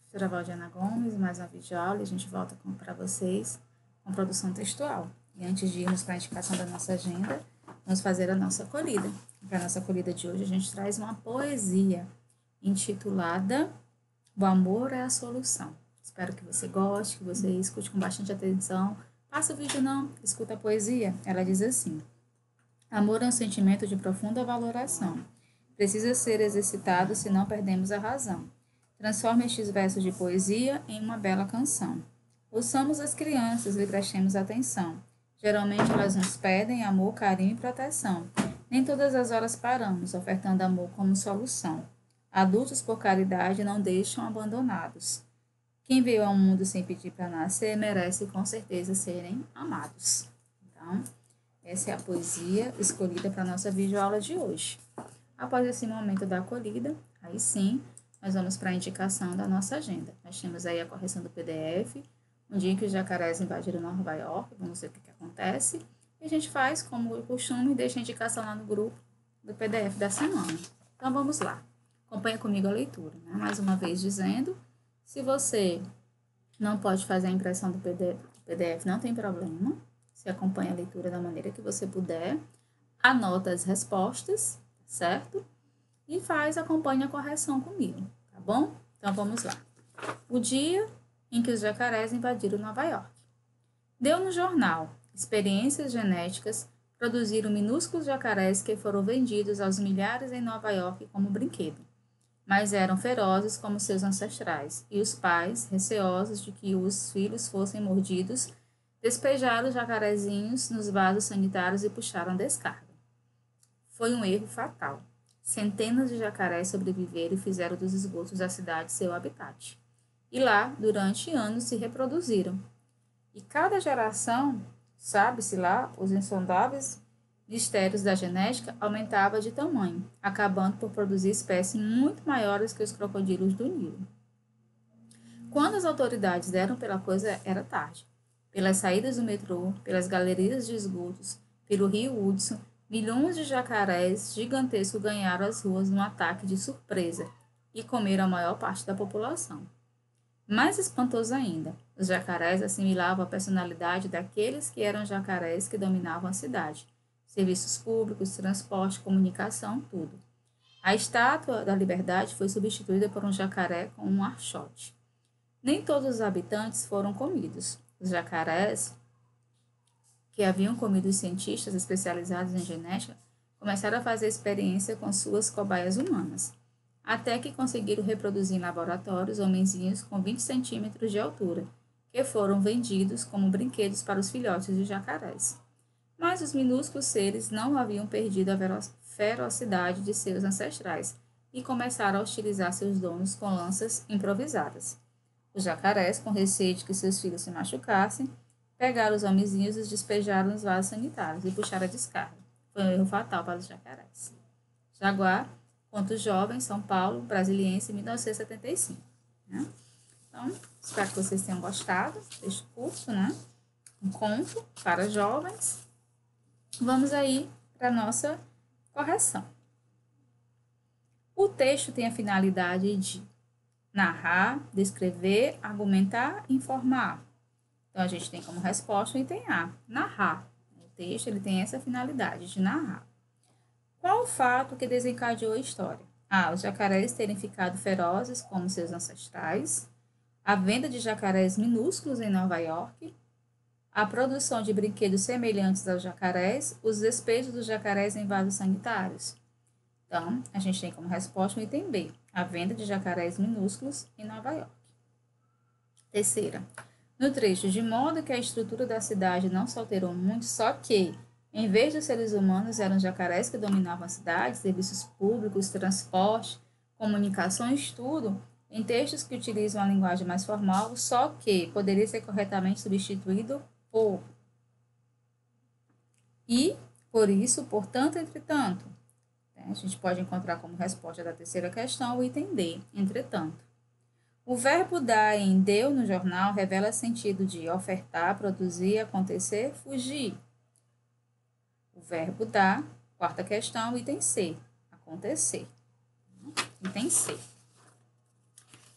Professora Valdiana Gomes, mais uma videoaula e a gente volta para vocês com produção textual. E antes de irmos para a indicação da nossa agenda, vamos fazer a nossa acolhida. Para a nossa acolhida de hoje, a gente traz uma poesia intitulada O Amor é a Solução. Espero que você goste, que você escute com bastante atenção. Passa o vídeo não, escuta a poesia. Ela diz assim: amor é um sentimento de profunda valoração. Precisa ser exercitado, senão perdemos a razão. Transforma estes versos de poesia em uma bela canção. Ouçamos as crianças, lhe prestemos atenção. Geralmente elas nos pedem amor, carinho e proteção. Nem todas as horas paramos, ofertando amor como solução. Adultos, por caridade, não deixam abandonados. Quem veio ao mundo sem pedir para nascer, merece com certeza serem amados. Então, essa é a poesia escolhida para a nossa videoaula de hoje. Após esse momento da acolhida, aí sim, nós vamos para a indicação da nossa agenda. Nós temos aí a correção do PDF, um dia que os jacarés invadiram Nova York, vamos ver o que acontece. E a gente faz, como o costume, deixa a indicação lá no grupo do PDF da semana. Então, vamos lá. Acompanha comigo a leitura, né? Mais uma vez dizendo, se você não pode fazer a impressão do PDF, não tem problema. Você acompanha a leitura da maneira que você puder, anota as respostas, certo? E acompanha a correção comigo, tá bom? Então, vamos lá. O dia em que os jacarés invadiram Nova York. Deu no jornal, experiências genéticas produziram minúsculos jacarés que foram vendidos aos milhares em Nova York como brinquedo. Mas eram ferozes como seus ancestrais, e os pais, receosos de que os filhos fossem mordidos, despejaram os jacarezinhos nos vasos sanitários e puxaram a descarga. Foi um erro fatal. Centenas de jacarés sobreviveram e fizeram dos esgotos da cidade seu habitat. E lá, durante anos, se reproduziram. E cada geração, sabe-se lá, os insondáveis mistérios da genética aumentava de tamanho, acabando por produzir espécies muito maiores que os crocodilos do Nilo. Quando as autoridades deram pela coisa, era tarde. Pelas saídas do metrô, pelas galerias de esgotos, pelo rio Hudson, milhões de jacarés gigantescos ganharam as ruas num ataque de surpresa e comeram a maior parte da população. Mais espantoso ainda, os jacarés assimilavam a personalidade daqueles que eram jacarés que dominavam a cidade. Serviços públicos, transporte, comunicação, tudo. A estátua da liberdade foi substituída por um jacaré com um archote. Nem todos os habitantes foram comidos. Os jacarés, que haviam comido os cientistas especializados em genética, começaram a fazer experiência com suas cobaias humanas, até que conseguiram reproduzir em laboratórios homenzinhos com 20 centímetros de altura, que foram vendidos como brinquedos para os filhotes de jacarés. Mas os minúsculos seres não haviam perdido a ferocidade de seus ancestrais e começaram a hostilizar seus donos com lanças improvisadas. Os jacarés, com receio de que seus filhos se machucassem, pegaram os homenzinhos e os despejaram nos vasos sanitários e puxaram a descarga. Foi um erro fatal para os jacarés. Jaguar, Contos Jovens, São Paulo, Brasiliense, 1975. Né? Então, espero que vocês tenham gostado deste curso, né? Um conto para jovens. Vamos aí para a nossa correção. O texto tem a finalidade de narrar, descrever, argumentar, informar. Então, a gente tem como resposta o item A, narrar. O texto ele tem essa finalidade de narrar. Qual o fato que desencadeou a história? A. Os jacarés terem ficado ferozes como seus ancestrais. A venda de jacarés minúsculos em Nova York. A produção de brinquedos semelhantes aos jacarés. Os despejos dos jacarés em vasos sanitários. Então, a gente tem como resposta o item B. A venda de jacarés minúsculos em Nova York. Terceira. No trecho, de modo que a estrutura da cidade não se alterou muito, só que, em vez dos seres humanos, eram jacarés que dominavam a cidade, serviços públicos, transporte, comunicações, tudo, em textos que utilizam a linguagem mais formal, só que poderia ser corretamente substituído por e, por isso, portanto, entretanto. A gente pode encontrar como resposta da terceira questão o item D, entretanto. O verbo dar em deu no jornal revela sentido de ofertar, produzir, acontecer, fugir. O verbo dar, quarta questão, item C, acontecer. Item C.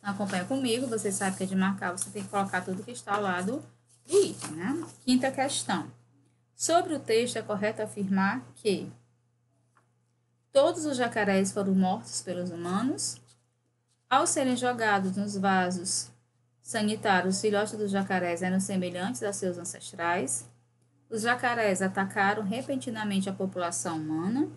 Então, acompanha comigo, você sabe que é de marcar, você tem que colocar tudo que está ao lado do item, né? Quinta questão. Sobre o texto, é correto afirmar que todos os jacarés foram mortos pelos humanos. Ao serem jogados nos vasos sanitários, os filhotes dos jacarés eram semelhantes a seus ancestrais. Os jacarés atacaram repentinamente a população humana.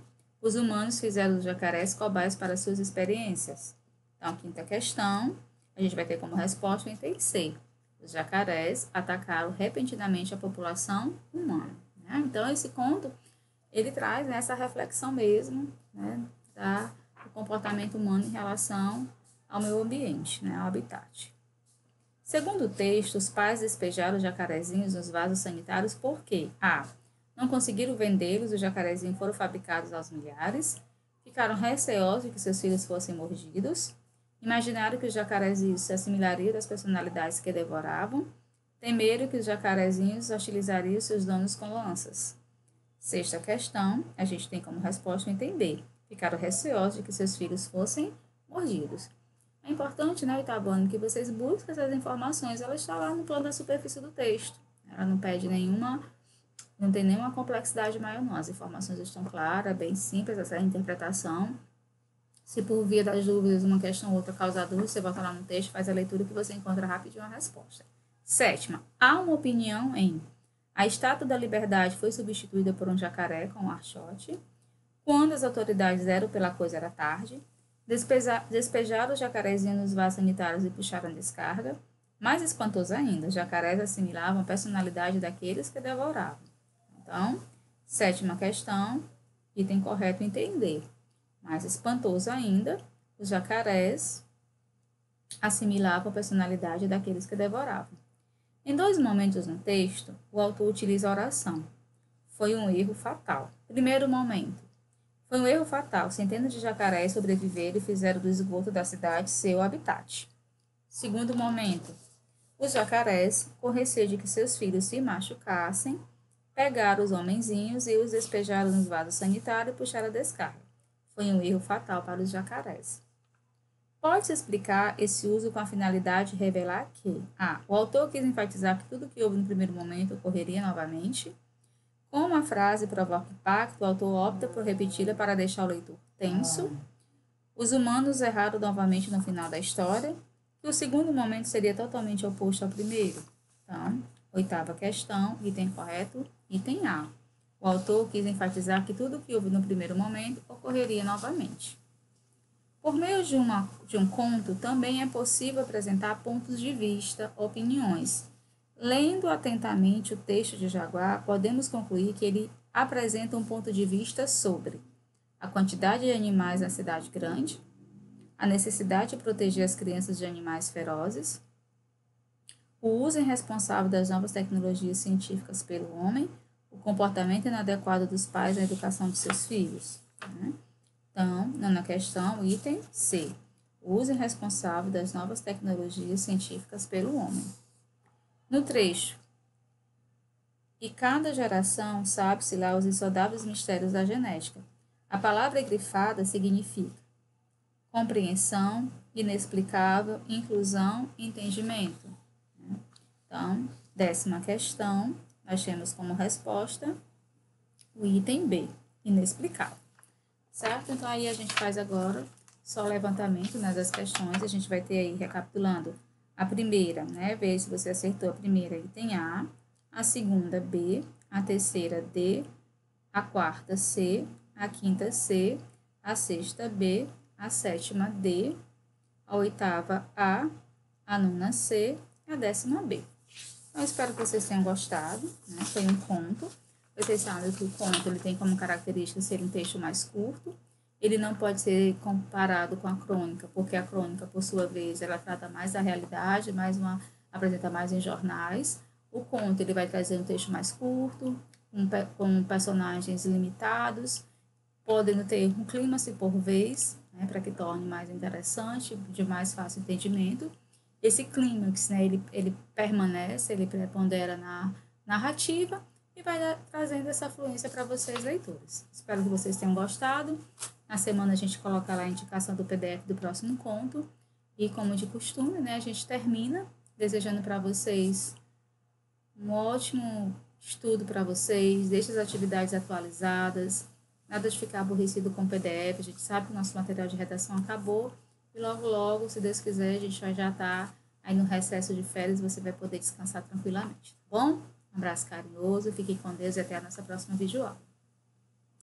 Os humanos fizeram os jacarés cobaias para suas experiências. Então, quinta questão, a gente vai ter como resposta o item C. Os jacarés atacaram repentinamente a população humana. Né? Então, esse conto, ele traz essa reflexão mesmo, né, do comportamento humano em relação ao meio ambiente, né, ao habitat. Segundo o texto, os pais despejaram os jacarezinhos nos vasos sanitários porque a. Não conseguiram vendê-los, os jacarezinhos foram fabricados aos milhares, ficaram receosos de que seus filhos fossem mordidos, imaginaram que os jacarezinhos se assimilariam das personalidades que devoravam, temeram que os jacarezinhos hostilizariam seus donos com lanças. Sexta questão, a gente tem como resposta o item B. Ficaram receosos de que seus filhos fossem mordidos. É importante, né, oitavo ano, que vocês busquem essas informações. Ela está lá no plano da superfície do texto. Ela não pede não tem nenhuma complexidade maior, não. As informações estão claras, bem simples, essa interpretação. Se por via das dúvidas, uma questão ou outra causar dúvida, você volta lá no texto, faz a leitura que você encontra rapidinho a resposta. Sétima, há uma opinião em a Estátua da Liberdade foi substituída por um jacaré com um archote. Quando as autoridades deram pela coisa era tarde. Despejaram os jacarezinhos nos vasos sanitários e puxaram a descarga. Mais espantoso ainda, os jacarés assimilavam a personalidade daqueles que devoravam. Então, sétima questão, item correto entender. Mais espantoso ainda, os jacarés assimilavam a personalidade daqueles que devoravam. Em dois momentos no texto, o autor utiliza a oração. Foi um erro fatal. Primeiro momento. Foi um erro fatal. Centenas de jacarés sobreviveram e fizeram do esgoto da cidade seu habitat. Segundo momento. Os jacarés, com receio de que seus filhos se machucassem, pegaram os homenzinhos e os despejaram nos vasos sanitários e puxaram a descarga. Foi um erro fatal para os jacarés. Pode-se explicar esse uso com a finalidade de revelar que a. O autor quis enfatizar que tudo que houve no primeiro momento ocorreria novamente. Como a frase provoca impacto, o autor opta por repeti-la para deixar o leitor tenso. Os humanos erraram novamente no final da história. E o segundo momento seria totalmente oposto ao primeiro. Então, oitava questão, item correto, item A. O autor quis enfatizar que tudo que houve no primeiro momento ocorreria novamente. Por meio de um conto, também é possível apresentar pontos de vista, opiniões. Lendo atentamente o texto de Jaguar, podemos concluir que ele apresenta um ponto de vista sobre a quantidade de animais na cidade grande, a necessidade de proteger as crianças de animais ferozes, o uso irresponsável das novas tecnologias científicas pelo homem, o comportamento inadequado dos pais na educação de seus filhos. Então, na questão, item C, o uso irresponsável das novas tecnologias científicas pelo homem. No trecho, e cada geração sabe-se lá os insondáveis mistérios da genética. A palavra grifada significa compreensão, inexplicável, inclusão, entendimento. Então, décima questão, nós temos como resposta o item B, inexplicável. Certo? Então, aí a gente faz agora só o levantamento, né, das questões. A gente vai ter aí, recapitulando, a primeira, né, ver se você acertou a primeira, item A segunda, B, a terceira, D, a quarta, C, a quinta, C, a sexta, B, a sétima, D, a oitava, a nona, C, a décima, B. Então, espero que vocês tenham gostado, né? Foi um conto. Vocês sabem que o conto ele tem como característica ser um texto mais curto. Ele não pode ser comparado com a crônica, porque a crônica, por sua vez, ela trata mais da realidade, apresenta mais em jornais. O conto ele vai trazer um texto mais curto, com personagens limitados, podendo ter um clímax por vez, né, para que torne mais interessante, de mais fácil entendimento. Esse clímax, né, ele permanece, ele prepondera na narrativa e vai trazendo essa fluência para vocês, leitores. Espero que vocês tenham gostado. Na semana a gente coloca lá a indicação do PDF do próximo conto. E como de costume, né, a gente termina desejando para vocês um ótimo estudo para vocês, deixe as atividades atualizadas, nada de ficar aborrecido com o PDF, a gente sabe que o nosso material de redação acabou e logo, logo, se Deus quiser, a gente vai já estar aí no recesso de férias, você vai poder descansar tranquilamente, tá bom? Um abraço carinhoso, fiquem com Deus e até a nossa próxima videoaula.